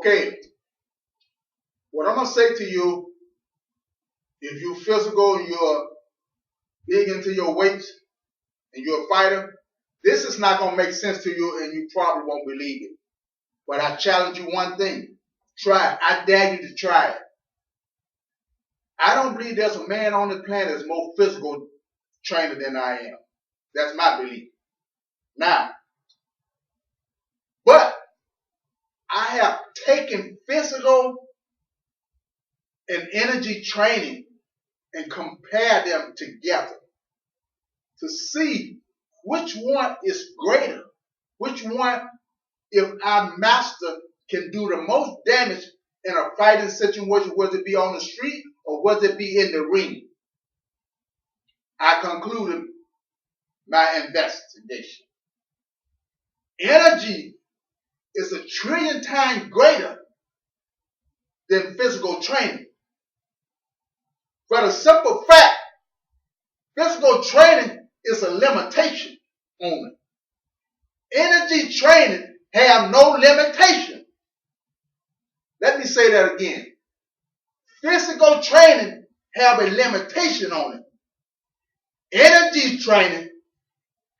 Okay, what I'm going to say to you, if you're physical, you're big into your weight, and you're a fighter, this is not going to make sense to you, and you probably won't believe it. But I challenge you one thing. Try it. I dare you to try it. I don't believe there's a man on the planet that's more physical trainer than I am. That's my belief. Now, but I have taken physical and energy training and compared them together to see which one is greater, which one, if our master can do the most damage in a fighting situation, whether it be on the street or whether it be in the ring. I concluded my investigation. Energy is 1 trillion times greater than physical training. For the simple fact, physical training is a limitation on it. Energy training have no limitation. Let me say that again. Physical training have a limitation on it. Energy training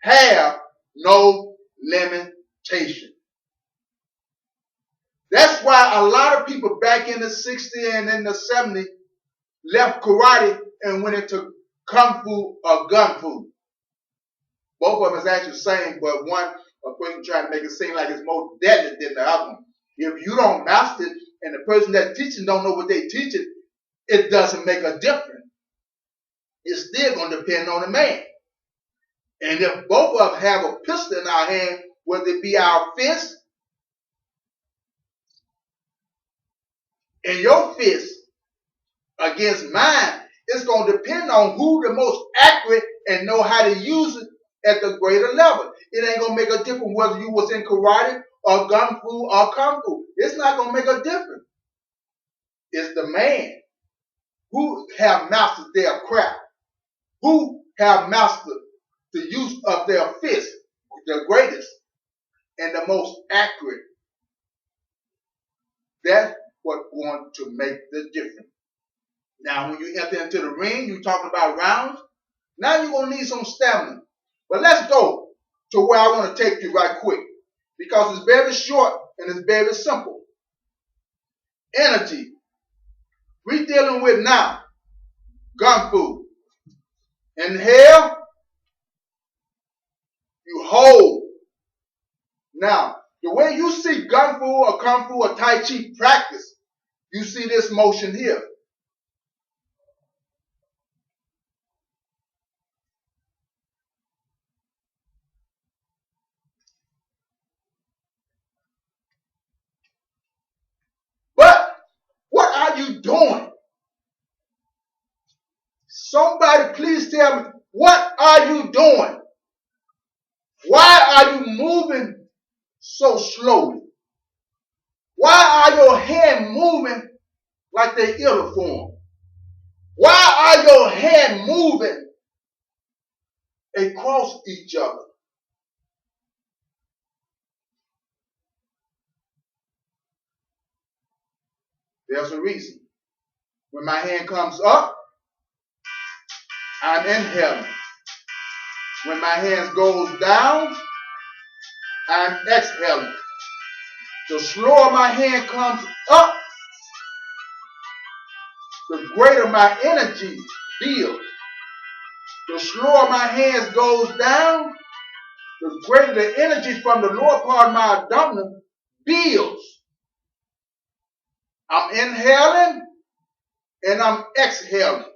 have no limitation. That's why a lot of people back in the 60s and in the 70s left karate and went into kung fu or gun fu. Both of them is actually the same, but one, a person trying to make it seem like it's more deadly than the other one. If you don't master it and the person that's teaching don't know what they teaching, it doesn't make a difference. It's still going to depend on the man. And if both of us have a pistol in our hand, whether it be our fist and your fist against mine, it's going to depend on who the most accurate and know how to use it at the greater level. It ain't going to make a difference whether you was in karate or gun fu or kung fu. It's not going to make a difference. It's the man who have mastered their craft, who have mastered the use of their fist, the greatest and the most accurate. That's what's going to make the difference. Now, when you enter into the ring, you're talking about rounds. Now you're going to need some stamina. But let's go to where I want to take you right quick, because it's very short and it's very simple. Energy. We're dealing with now gun fu. Inhale. You hold. Now, the way you see gun fu or kung fu or tai chi practice, you see this motion here. But what are you doing? Somebody please tell me, what are you doing? Why are you moving so slowly? Why are your hands moving like they're uniform? Why are your hands moving across each other? There's a reason. When my hand comes up, I'm inhaling. When my hand goes down, I'm exhaling. The slower my hand comes up, the greater my energy builds. The slower my hands goes down, the greater the energy from the lower part of my abdomen builds. I'm inhaling and I'm exhaling.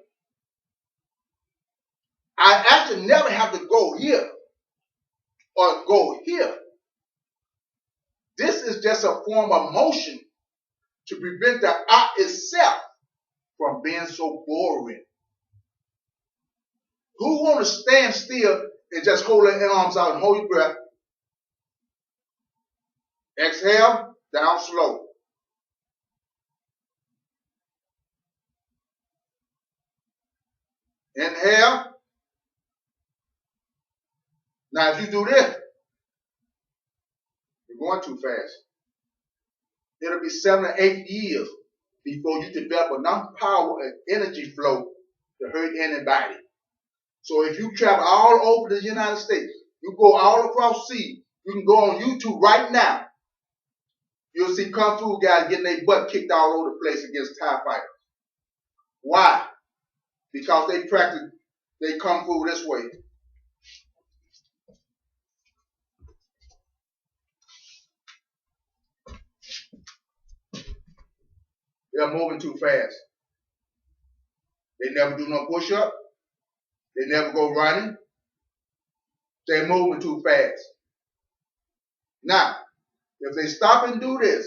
I actually never have to go here or go here. This is just a form of motion to prevent the art itself from being so boring. Who want to stand still and just hold their arms out and hold your breath? Exhale, down slow. Inhale. Now if you do this, you're going too fast. It'll be 7 or 8 years before you develop enough power and energy flow to hurt anybody. So if you travel all over the United States, you go all across sea, you can go on YouTube right now. You'll see Kung Fu guys getting their butt kicked all over the place against Thai fighters. Why? Because they practice their Kung Fu this way. They're moving too fast. They never do no push-up. They never go running. They're moving too fast. Now, if they stop and do this,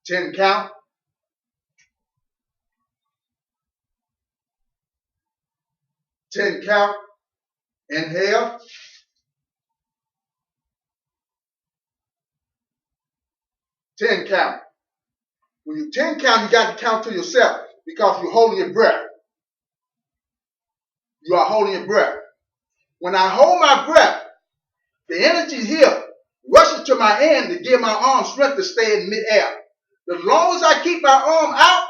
10 count, 10 count, inhale, 10 count. When you 10 count, you got to count to yourself because you're holding your breath. You are holding your breath. When I hold my breath, the energy here rushes to my hand to give my arm strength to stay in midair. As long as I keep my arm out,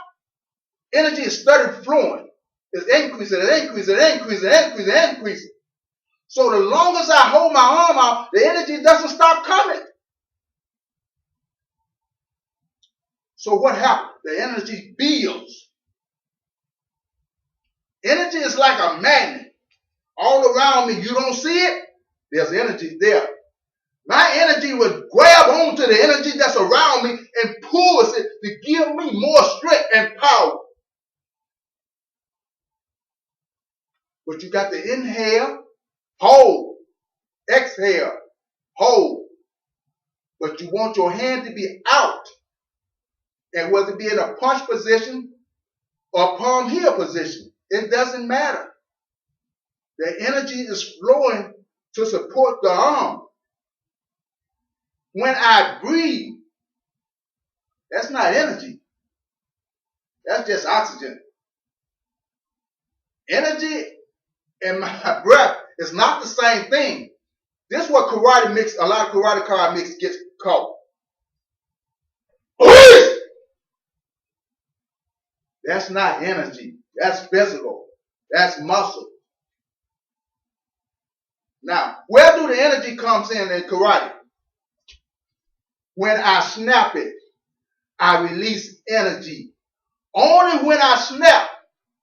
energy is steadily flowing. It's increasing, it increasing, it increasing, it increasing, it increasing. So the longer as I hold my arm out, the energy doesn't stop coming. So what happens? The energy builds. Energy is like a magnet. All around me, you don't see it, there's energy there. My energy will grab onto the energy that's around me and pulls it to give me more strength and power. But you got to inhale, hold, exhale, hold. But you want your hand to be out. And whether it be in a punch position or palm heel position, it doesn't matter. The energy is flowing to support the arm. When I breathe, that's not energy. That's just oxygen. Energy and my breath is not the same thing. This is what karate mix, a lot of karate card mix gets caught. That's not energy. That's physical. That's muscle. Now, where do the energy comes in karate? When I snap it, I release energy. Only when I snap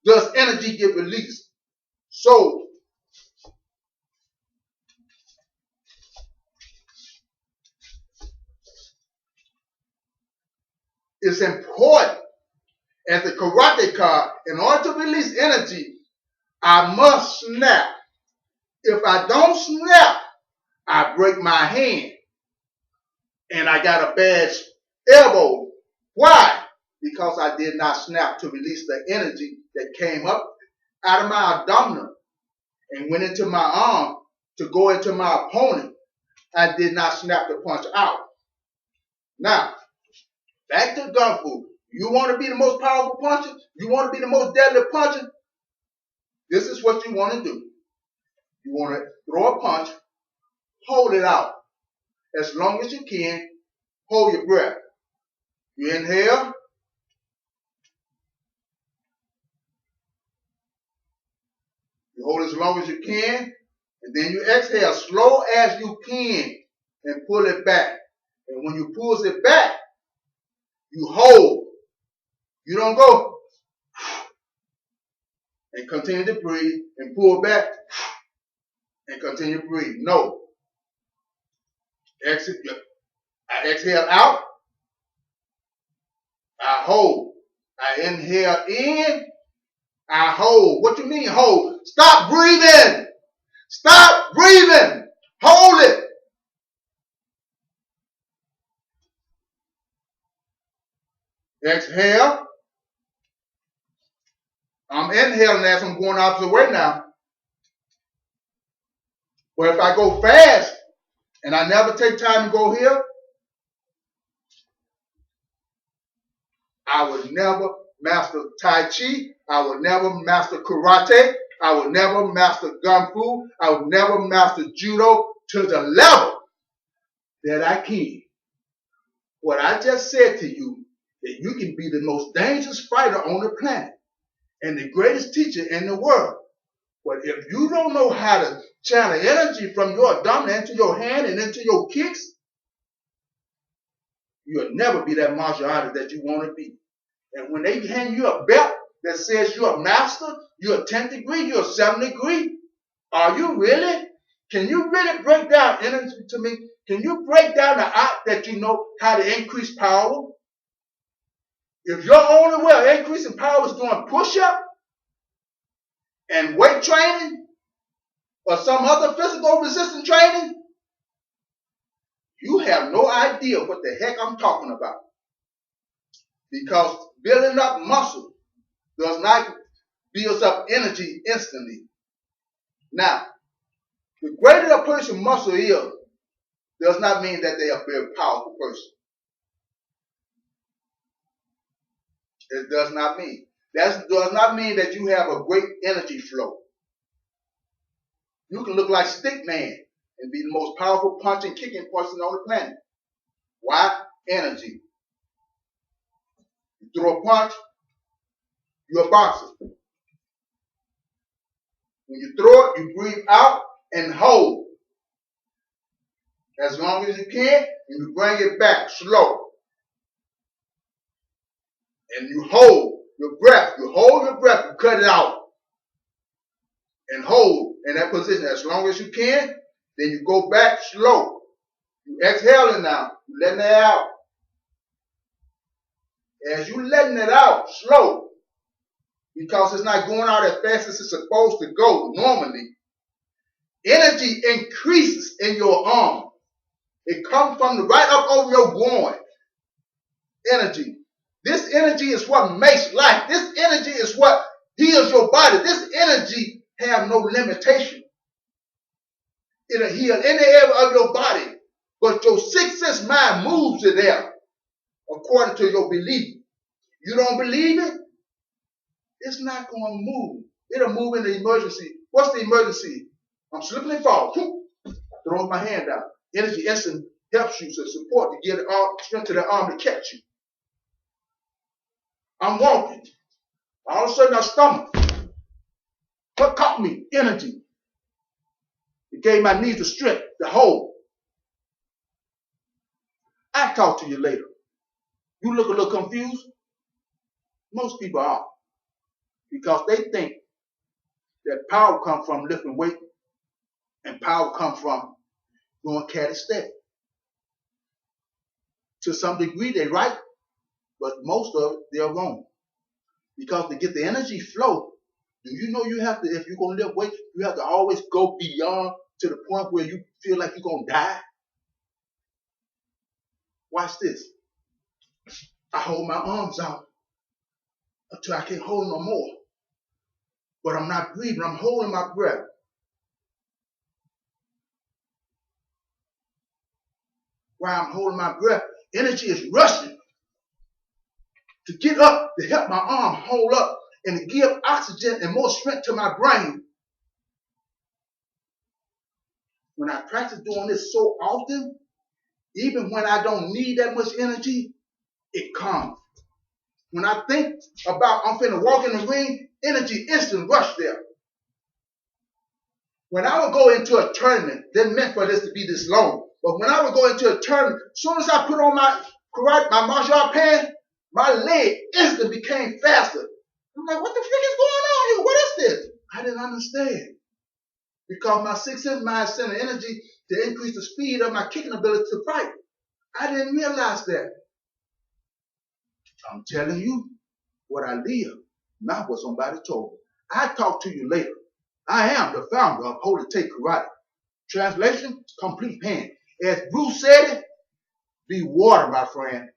does energy get released. So, it's important as a karate card, in order to release energy, I must snap. If I don't snap, I break my hand. And I got a bad elbow. Why? Because I did not snap to release the energy that came up out of my abdomen and went into my arm to go into my opponent. I did not snap the punch out. Now, back to Kung Fu. You want to be the most powerful puncher? You want to be the most deadly puncher? This is what you want to do. You want to throw a punch, hold it out. As long as you can, hold your breath. You inhale. You hold as long as you can. And then you exhale slow as you can and pull it back. And when you pull it back, you hold. You don't go and continue to breathe and pull back and continue to breathe. No. I exhale out. I hold. I inhale in. I hold. What you mean hold? Stop breathing. Stop breathing. Hold it. Exhale. I'm inhaling as I'm going opposite way now. But if I go fast and I never take time to go here, I would never master Tai Chi. I would never master karate. I would never master Kung Fu. I would never master judo to the level that I can. What I just said to you, that you can be the most dangerous fighter on the planet and the greatest teacher in the world. But if you don't know how to channel energy from your abdomen into your hand and into your kicks, you'll never be that martial artist that you want to be. And when they hand you a belt that says you're a master, you're a 10th degree, you're a 7th degree, are you really? Can you really break down energy to me? Can you break down the art that you know how to increase power? If your only way of increasing power is doing push-up and weight training or some other physical resistance training, you have no idea what the heck I'm talking about. Because building up muscle does not build up energy instantly. Now, the greater a person's muscle is, does not mean that they are a very powerful person. It does not mean. That does not mean that you have a great energy flow. You can look like Stick Man and be the most powerful punching, kicking person on the planet. Why? Energy. You throw a punch, you're a boxer. When you throw it, you breathe out and hold as long as you can, and you bring it back slow. And you hold your breath. You hold your breath, you cut it out. And hold in that position as long as you can. Then you go back slow. You exhaling now. You letting it out. As you letting it out slow, because it's not going out as fast as it's supposed to go normally, energy increases in your arm. It comes from the right up over your groin. Energy. This energy is what makes life. This energy is what heals your body. This energy have no limitation. It'll heal any area of your body. But your sixth sense mind moves it there according to your belief. You don't believe it? It's not going to move. It'll move in the emergency. What's the emergency? I'm slipping and fall. Throw my hand down. Energy instant helps you to support to get strength to the arm to catch you. I'm walking. All of a sudden I stumble. What caught me? Energy. It gave my knees the strength to hold. I'll talk to you later. You look a little confused? Most people are. Because they think that power comes from lifting weight and power comes from doing calisthenics. To some degree, they're right, but most of it, they're wrong. Because to get the energy flow, do you know you have to, if you're going to lift weight, you have to always go beyond to the point where you feel like you're going to die? Watch this. I hold my arms out until I can't hold no more. But I'm not breathing. I'm holding my breath. While I'm holding my breath, energy is rushing to get up, to help my arm hold up, and to give oxygen and more strength to my brain. When I practice doing this so often, even when I don't need that much energy, it comes. When I think about I'm finna walk in the ring, energy instant rush there. When I would go into a tournament, didn't meant for this to be this long, but when I would go into a tournament, as soon as I put on my martial art pants, my leg instantly became faster. I'm like, what the frick is going on here? What is this? I didn't understand. Because my sixth sense mind sent energy to increase the speed of my kicking ability to fight. I didn't realize that. I'm telling you what I live, not what somebody told me. I'll talk to you later. I am the founder of Holy Take Karate. Translation, complete hand. As Bruce said it, be water, my friend.